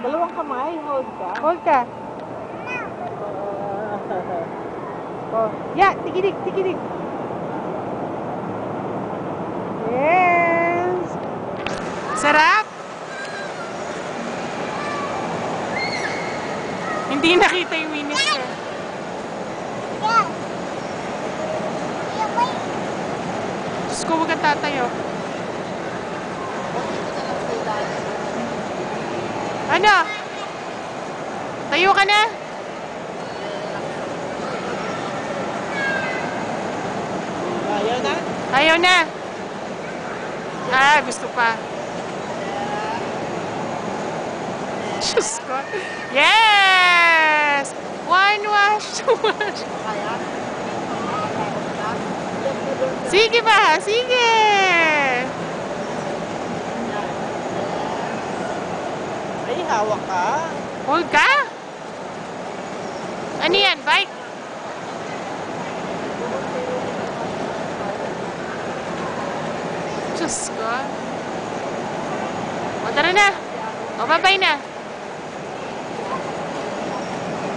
Dalawang kamay, hold ka. Hold ka. Oh, yeah, tikidik, tikidik. Yes. Sarap. Hindi nakita yung minister. Yes. Diyos ko, huwag kang tatayo. Ano? Tayo ka na? Ayaw na? Ayaw na. Ah, gusto pa. Diyos ko. Yes! One wash, two wash. Sige ba? Sige! Ay, hawak ka. Hold ka? Ano yan? Bike? Diyos ko. O, tara na. O, bye-bye na.